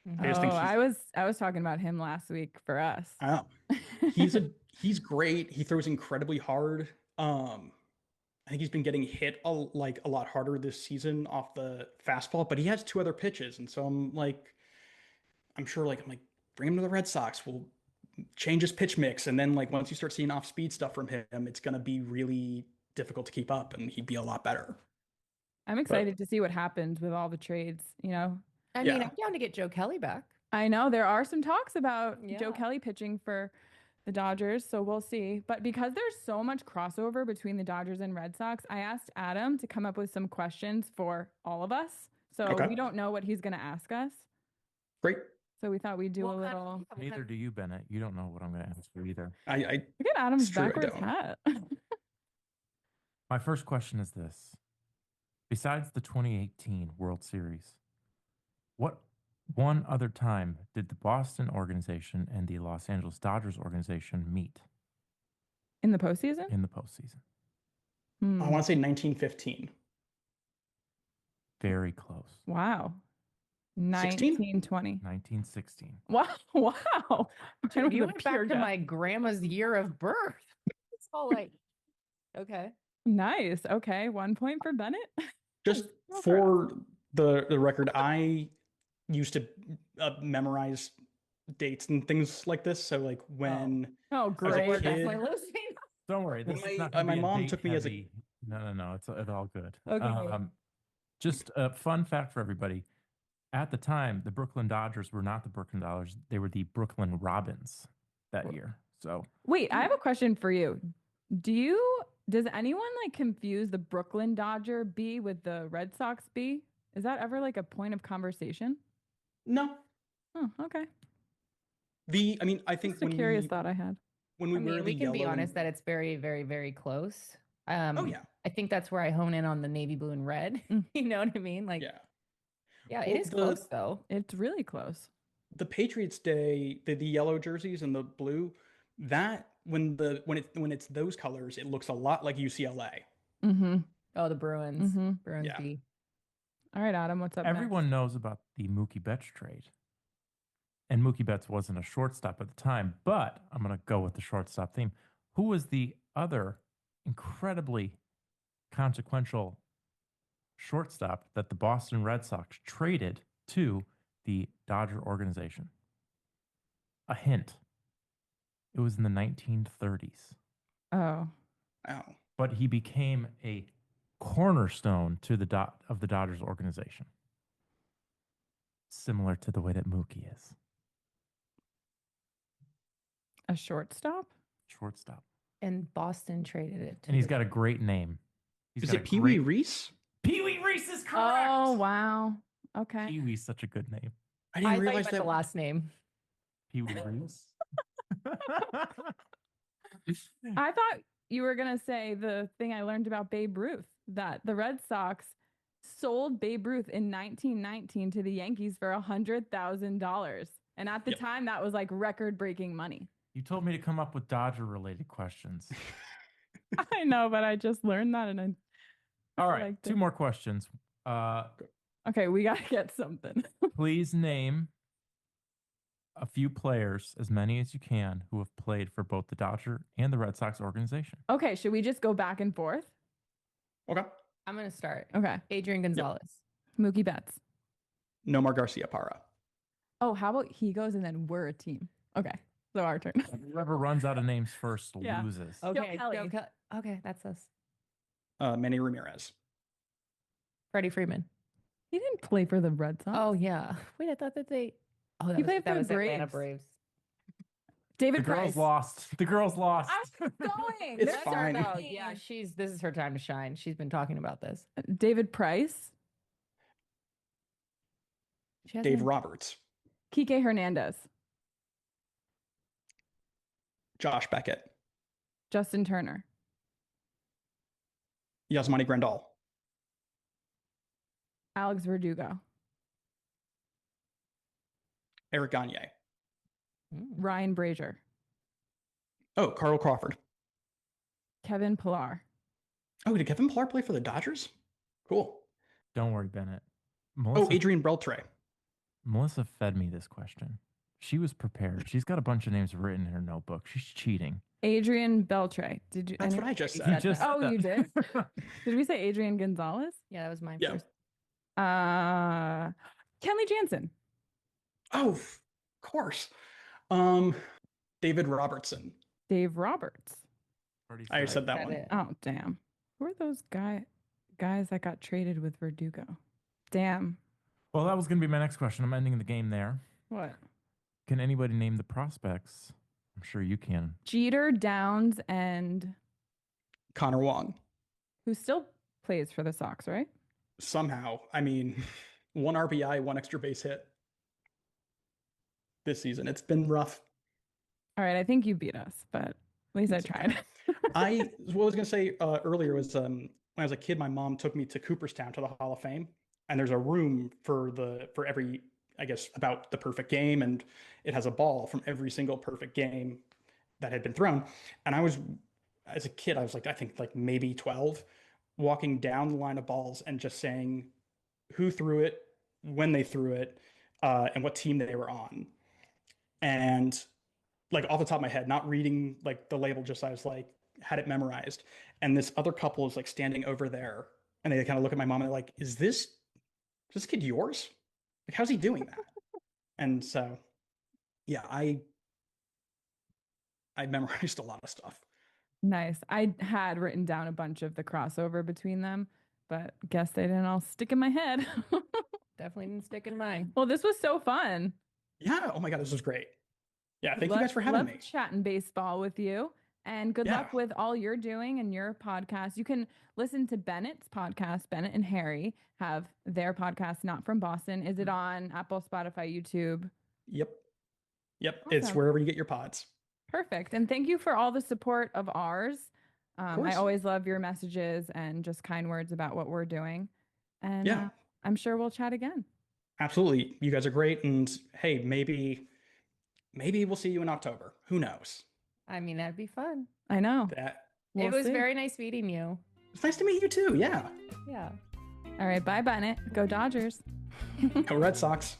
Speaker 2: Mhm.
Speaker 1: I just think
Speaker 3: I was talking about him last week for us.
Speaker 1: I don't know. He's great. He throws incredibly hard. I think he's been getting hit a lot harder this season off the fastball, but he has two other pitches, and so I'm sure bring him to the Red Sox. We'll change his pitch mix, and then once you start seeing off speed stuff from him, it's gonna be really difficult to keep up, and he'd be a lot better.
Speaker 3: I'm excited to see what happens with all the trades,
Speaker 2: I mean,
Speaker 1: Yeah.
Speaker 2: I'm down to get Joe Kelly back.
Speaker 3: I know there are some talks about Joe
Speaker 2: Yeah.
Speaker 3: Kelly pitching for the Dodgers, so we'll see. But because there's so much crossover between the Dodgers and Red Sox, I asked Adam to come up with some questions for all of us. So
Speaker 1: Okay.
Speaker 3: we don't know what he's going to ask us.
Speaker 1: Great.
Speaker 3: So we thought we'd do a
Speaker 2: What kind
Speaker 3: little.
Speaker 2: of- what
Speaker 4: Neither
Speaker 2: kind of-
Speaker 4: do you, Bennett. You don't know what I'm going to ask you either.
Speaker 1: I
Speaker 3: Look at Adam's
Speaker 1: It's true, I
Speaker 3: backwards
Speaker 1: don't.
Speaker 3: hat.
Speaker 4: My first question is this. Besides the 2018 World Series, what one other time did the Boston organization and the Los Angeles Dodgers organization meet
Speaker 3: In the postseason?
Speaker 4: in the postseason?
Speaker 3: Hmm.
Speaker 1: want to say 1915.
Speaker 4: Very close.
Speaker 3: Wow.
Speaker 1: 16?
Speaker 3: 1920.
Speaker 4: 1916.
Speaker 3: Wow. Wow.
Speaker 2: Dude,
Speaker 3: Mine was
Speaker 2: you
Speaker 3: a
Speaker 2: went
Speaker 3: pure
Speaker 2: back to
Speaker 3: guess.
Speaker 2: my grandma's year of birth. It's all okay.
Speaker 3: Nice. Okay. 1 point for Bennett.
Speaker 1: Just
Speaker 3: Go for it.
Speaker 1: for the record, I used to memorize dates and things like this. So when
Speaker 3: Oh,
Speaker 1: a
Speaker 3: great.
Speaker 2: We're
Speaker 1: kid-
Speaker 2: definitely losing.
Speaker 4: Don't worry.
Speaker 1: Well,
Speaker 4: This is
Speaker 1: my-
Speaker 4: not gonna
Speaker 1: my
Speaker 4: be a
Speaker 1: mom took me as a-
Speaker 4: date-heavy- No. It's all good.
Speaker 2: Okay.
Speaker 4: Just a fun fact for everybody. At the time, the Brooklyn Dodgers were not the Brooklyn Dodgers. They were the Brooklyn Robins that year. So
Speaker 3: Wait, I have a question for you. Does anyone confuse the Brooklyn Dodger B with the Red Sox B? Is that ever a point of conversation?
Speaker 1: no,
Speaker 3: Oh, okay.
Speaker 1: I mean, I think
Speaker 3: Just a
Speaker 1: when
Speaker 3: curious
Speaker 1: we
Speaker 3: thought I had.
Speaker 1: when we
Speaker 2: I mean,
Speaker 1: wear
Speaker 2: we
Speaker 1: the
Speaker 2: can be
Speaker 1: yellow
Speaker 2: honest
Speaker 1: and-
Speaker 2: that it's very, very, very close.
Speaker 1: oh yeah,
Speaker 2: I think that's where I hone in on the navy blue and red.
Speaker 3: Mm.
Speaker 2: You know what I mean?
Speaker 1: yeah.
Speaker 2: Yeah,
Speaker 1: Well,
Speaker 2: it is close though.
Speaker 3: It's really close.
Speaker 1: The Patriots Day, the yellow jerseys and the blue, that when it's those colors, it looks a lot like UCLA.
Speaker 3: Mm-hmm.
Speaker 2: Oh, the Bruins.
Speaker 3: Mm-hmm.
Speaker 2: Bruins
Speaker 1: Yeah.
Speaker 2: B.
Speaker 3: All right, Adam, what's up next?
Speaker 4: everyone knows about the Mookie Betts trade. And Mookie Betts wasn't a shortstop at the time, but I'm going to go with the shortstop theme. Who was the other incredibly consequential shortstop that the Boston Red Sox traded to the Dodger organization? A hint. It was in the 1930s,
Speaker 3: Oh.
Speaker 1: Oh,
Speaker 4: but he became a cornerstone to the Dodgers organization. Similar to the way that Mookie is.
Speaker 3: A shortstop?
Speaker 4: Shortstop.
Speaker 2: And Boston traded it. to
Speaker 4: And he's
Speaker 2: the-
Speaker 4: got a great name. He's
Speaker 1: is
Speaker 4: got
Speaker 1: it
Speaker 4: a
Speaker 1: Pee Wee
Speaker 4: great-
Speaker 1: Reese?
Speaker 4: Pee Wee Reese is correct.
Speaker 3: Oh, wow. Okay.
Speaker 4: Pee Wee's such a good name.
Speaker 1: I
Speaker 2: I
Speaker 1: didn't
Speaker 2: thought you
Speaker 1: realize
Speaker 2: meant
Speaker 1: that.
Speaker 2: the last name.
Speaker 4: Pee Wee Reese.
Speaker 3: I thought you were going to say the thing I learned about Babe Ruth, that the Red Sox sold Babe Ruth in 1919 to the Yankees for $100,000. And at the
Speaker 1: Yep.
Speaker 3: time, that was record breaking money.
Speaker 4: You told me to come up with Dodger related questions.
Speaker 3: I know, but I just learned that. And
Speaker 4: All right,
Speaker 3: liked
Speaker 4: two
Speaker 3: it.
Speaker 4: more questions.
Speaker 3: okay, we got to get something.
Speaker 4: Please name a few players, as many as you can, who have played for both the Dodger and the Red Sox organization.
Speaker 3: Okay, should we just go back and forth?
Speaker 1: Okay.
Speaker 2: I'm gonna start.
Speaker 3: Okay.
Speaker 2: Adrian Gonzalez.
Speaker 3: Mookie Betts.
Speaker 1: Nomar Garcia Parra.
Speaker 3: Oh, how about he goes and then we're a team? Okay, so our turn.
Speaker 4: Whoever runs out of names first
Speaker 3: Yeah.
Speaker 4: loses.
Speaker 2: Okay.
Speaker 3: Kelly.
Speaker 2: Okay, that's us.
Speaker 1: Manny Ramirez.
Speaker 2: Freddie Freeman.
Speaker 3: He didn't play for the Red Sox.
Speaker 2: Oh yeah. Wait, I thought that they. Oh, that
Speaker 3: He
Speaker 2: was,
Speaker 3: played
Speaker 2: that
Speaker 3: for
Speaker 2: was
Speaker 3: the
Speaker 2: Atlanta
Speaker 3: Braves.
Speaker 2: Braves.
Speaker 3: David
Speaker 4: The girls
Speaker 3: Price.
Speaker 4: lost. The girls lost.
Speaker 3: I was going.
Speaker 1: It's
Speaker 3: That's
Speaker 1: fine.
Speaker 3: our
Speaker 2: Oh, yeah,
Speaker 3: thing.
Speaker 2: this is her time to shine. She's been talking about this.
Speaker 3: David Price.
Speaker 2: She
Speaker 1: Dave
Speaker 2: hasn't-
Speaker 1: Roberts,
Speaker 3: Kike Hernandez.
Speaker 1: Josh Beckett,
Speaker 3: Justin Turner.
Speaker 1: Yasmani Grandal,
Speaker 3: Alex Verdugo.
Speaker 1: Eric Gagne.
Speaker 2: Mm.
Speaker 3: Ryan Brazier.
Speaker 1: Oh, Carl Crawford.
Speaker 3: Kevin Pillar.
Speaker 1: Oh, did Kevin Pillar play for the Dodgers? Cool.
Speaker 4: Don't worry, Bennett.
Speaker 1: Oh, Adrian Beltre.
Speaker 4: Melissa fed me this question. She was prepared. She's got a bunch of names written in her notebook. She's cheating.
Speaker 3: Adrian Beltre. Did you?
Speaker 1: That's what
Speaker 3: any-
Speaker 1: I just
Speaker 2: You
Speaker 1: said.
Speaker 2: said
Speaker 4: just
Speaker 2: that.
Speaker 3: Oh,
Speaker 4: said
Speaker 3: you
Speaker 4: that.
Speaker 3: did? Did we say Adrian Gonzalez?
Speaker 2: Yeah, that was mine
Speaker 1: Yeah.
Speaker 2: first.
Speaker 3: Kenley Jansen.
Speaker 1: Oh, of course. David Robertson.
Speaker 3: Dave Roberts.
Speaker 4: Already
Speaker 1: I said that
Speaker 2: Said
Speaker 1: one.
Speaker 2: it.
Speaker 3: Oh, damn. Who are those guys that got traded with Verdugo? Damn.
Speaker 4: Well, that was going to be my next question. I'm ending the game there.
Speaker 3: What?
Speaker 4: Can anybody name the prospects? I'm sure you can.
Speaker 3: Jeter, Downs, and
Speaker 1: Connor Wong.
Speaker 3: who still plays for the Sox, right?
Speaker 1: Somehow, I mean, 1 RBI, 1 extra base hit this season. It's been rough.
Speaker 3: All right, I think you beat us, but at least I
Speaker 1: It's okay.
Speaker 3: tried.
Speaker 1: What I was going to say earlier was when I was a kid, my mom took me to Cooperstown to the Hall of Fame, and there's a room for every, I guess, about the perfect game, and it has a ball from every single perfect game that had been thrown. And I was, as a kid, I was like, I think like maybe 12, walking down the line of balls and just saying who threw it, when they threw it, and what team they were on. And like off the top of my head, not reading like the label, just I was like, had it memorized. And this other couple is like standing over there, and they kind of look at my mom and they're like, is this kid yours? Like, how's he doing that? And so, yeah, I memorized a lot of stuff.
Speaker 3: Nice. I had written down a bunch of the crossover between them, but guess they didn't all stick in my head.
Speaker 2: Definitely didn't stick in mine.
Speaker 3: Well, this was so fun.
Speaker 1: Yeah. Oh my God, this was great. Yeah. Thank you guys for having
Speaker 3: Love
Speaker 1: me.
Speaker 3: chatting baseball with you. And good
Speaker 1: Yeah.
Speaker 3: luck with all you're doing and your podcast. You can listen to Bennett's podcast. Bennett and Harry have their podcast, Not From Boston. Is it on Apple, Spotify, YouTube?
Speaker 1: Yep. It's
Speaker 3: Awesome.
Speaker 1: wherever you get your pods.
Speaker 3: Perfect. And thank you for all the support of ours. I
Speaker 1: course.
Speaker 3: always love your messages and just kind words about what we're doing. And
Speaker 1: Yeah.
Speaker 3: I'm sure we'll chat again.
Speaker 1: Absolutely. You guys are great. And hey, maybe we'll see you in October. Who knows?
Speaker 2: I mean, that'd be fun.
Speaker 3: I know.
Speaker 1: That
Speaker 3: We'll
Speaker 2: it was
Speaker 3: see.
Speaker 2: very nice meeting you.
Speaker 1: it's nice to meet you too. Yeah.
Speaker 2: Yeah.
Speaker 3: All right. Bye, Bennett. Go Dodgers.
Speaker 1: Go Red Sox.